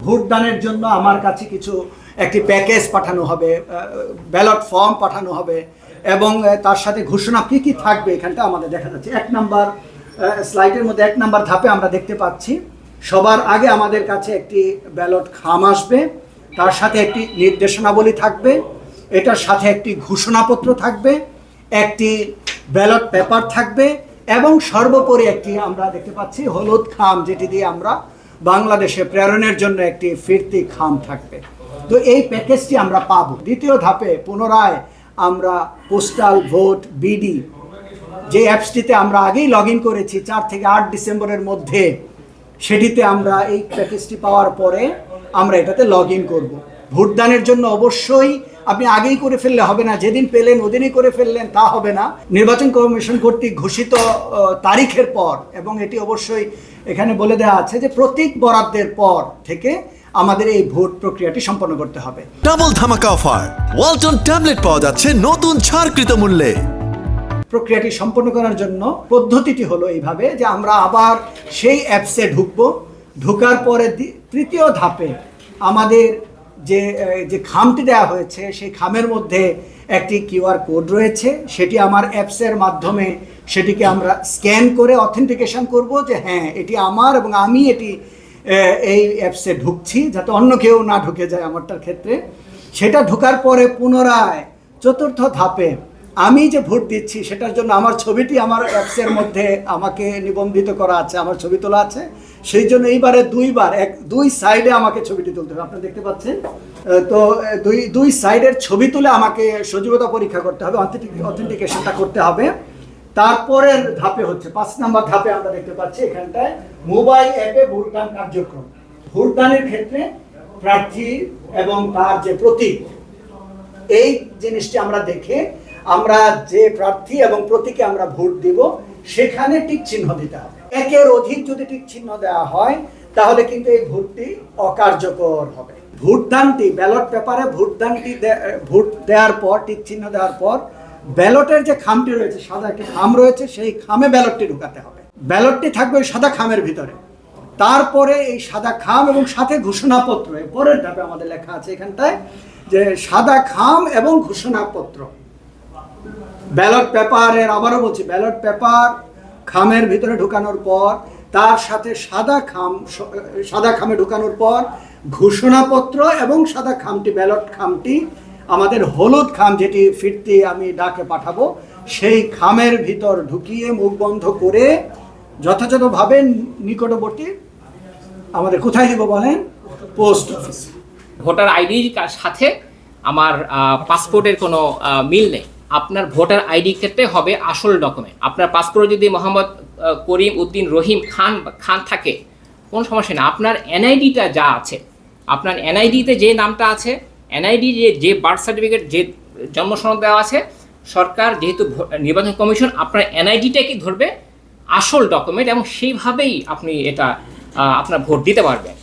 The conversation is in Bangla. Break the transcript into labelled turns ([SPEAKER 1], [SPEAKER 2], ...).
[SPEAKER 1] ভোটদানের জন্য আমার কাছে কিছু একটি প্যাকেজ পাঠানো হবে, ব্যালট ফর্ম পাঠানো হবে এবং তার সাথে ঘোষণা কী কী থাকবে এখানটা আমাদের দেখা যাচ্ছে। 1 নাম্বার স্লাইডের মধ্যে 1 নাম্বার ধাপে আমরা দেখতে পাচ্ছি সবার আগে আমাদের কাছে একটি ব্যালট খাম আসবে, তার সাথে একটি নির্দেশনাবলী থাকবে, এটার সাথে একটি ঘোষণাপত্র থাকবে, একটি ব্যালট পেপার থাকবে এবং সর্বোপরি একটি আমরা দেখতে পাচ্ছি হলুদ খাম, যেটি দিয়ে আমরা বাংলাদেশে প্রেরণের জন্য একটি ফিরতি খাম থাকবে। তো এই প্যাকেজটি আমরা পাবো। দ্বিতীয় ধাপে পুনরায় আমরা পোস্টাল ভোট বিডি যে অ্যাপসটিতে আমরা আগেই লগ ইন করেছি 4 থেকে 8 ডিসেম্বরের মধ্যে, সেটিতে আমরা এই প্যাকেজটি পাওয়ার পরে আমরা এটাতে লগ ইন করবো। ভোটদানের জন্য অবশ্যই আপনি আগেই করে ফেললে হবে না, যেদিন পেলেন ওদিনই করে ফেললেন তা হবে না। নির্বাচন কমিশন কর্তৃক ঘোষিত তারিখের পর, এবং এটি অবশ্যই এখানে বলে দেওয়া আছে যে প্রতীক বরাদ্দের পর থেকে আমাদের এই ভোট প্রক্রিয়াটি সম্পন্ন করতে হবে।
[SPEAKER 2] ডাবল ধামাকা অফার, ওয়ালটন ট্যাবলেট পাওয়া যাচ্ছে নতুন ছাড়কৃত মূল্যে।
[SPEAKER 1] প্রক্রিয়াটি সম্পন্ন করার জন্য পদ্ধতিটি হলো এইভাবে যে আমরা আবার সেই অ্যাপসে ঢুকবো, ঢোকার পরে তৃতীয় ধাপে আমাদের যে খামটি দেওয়া হয়েছে সেই খামের মধ্যে একটি কিউআর কোড রয়েছে, সেটি আমার অ্যাপসের মাধ্যমে সেটিকে আমরা স্ক্যান করে অথেন্টিকেশন করব যে হ্যাঁ এটি আমার এবং আমি এটি এই অ্যাপসে ঢুকছি, যাতে অন্য কেউ না ঢুকে যায় আমারটার ক্ষেত্রে। সেটা ঢোকার পরে পুনরায় চতুর্থ ধাপে আমি যে ভোট দিচ্ছি সেটার জন্য আমার ছবিটি আমার অ্যাপসের মধ্যে আমাকে নিবন্ধিত করা আছে, আমার ছবি তোলা আছে। সেই জন্য এইবারে দুই সাইডে আমাকে ছবিটি তুলতে হবে, আপনারা দেখতে পাচ্ছেন। তো দুই সাইডের ছবি তুলে আমাকে সজীবতা পরীক্ষা করতে হবে, অথেন্টিকেশনটা করতে হবে। তারপরের ধাপে হচ্ছে 5 নাম্বার ধাপে আমরা দেখতে পাচ্ছি এখানটায় মোবাইল অ্যাপে ভোটদান কার্যক্রম। ভোটদানের ক্ষেত্রে প্রার্থী এবং তার যে প্রতীক, এই জিনিসটি আমরা দেখে আমরা যে প্রার্থী এবং প্রতীকে আমরা ভোট দিব সেখানে টিক চিহ্ন দিতে হবে। একের অধিক যদি টিক চিহ্ন দেওয়া হয় তাহলে কিন্তু এই ভোটটি অকার্যকর হবে। ভোটদানটি ব্যালট পেপারে ভোট দেওয়ার পর টিক চিহ্ন দেওয়ার পর ব্যালটের যে খামটি রয়েছে, সাদা একটি খাম রয়েছে, সেই খামে ব্যালটটি ঢুকাতে হবে। ব্যালটটি থাকবে ওই সাদা খামের ভিতরে। তারপরে এই সাদা খাম এবং সাথে ঘোষণাপত্র, পরের ধাপে আমাদের লেখা আছে এখানটায় যে সাদা খাম এবং ঘোষণাপত্র। ব্যালট পেপারের, আবারও বলছি, ব্যালট পেপার খামের ভিতরে ঢুকানোর পর তার সাথে সাদা খামে ঢুকানোর পর ঘোষণাপত্র এবং সাদা খামটি, ব্যালট খামটি আমাদের হলুদ খাম, যেটি ফিরতি আমি ডাকে পাঠাবো, সেই খামের ভিতর ঢুকিয়ে মুখ বন্ধ করে যথাযথভাবে নিকটবর্তী আমাদের কোথায় দিব বলেন, পোস্ট অফিস।
[SPEAKER 3] ভোটার আইডির সাথে আমার পাসপোর্টের কোনো মিল নেই। আপনার ভোটার আইডি ক্ষেত্রে হবে আসল ডকুমেন্ট। আপনার পাসপোর্টে যদি মোহাম্মদ করিম উদ্দিন রহিম খান থাকে কোনো সমস্যা না। আপনার এনআইডিটা যা আছে, আপনার এনআইডিতে যে নামটা আছে, এনআইডি যে বার্থ সার্টিফিকেট, যে জন্ম সনদ দেওয়া আছে, সরকার যেহেতু নির্বাচন কমিশন আপনার এনআইডিটাকে ধরবে আসল ডকুমেন্ট এবং সেইভাবেই আপনি এটা আপনার ভোট দিতে পারবেন।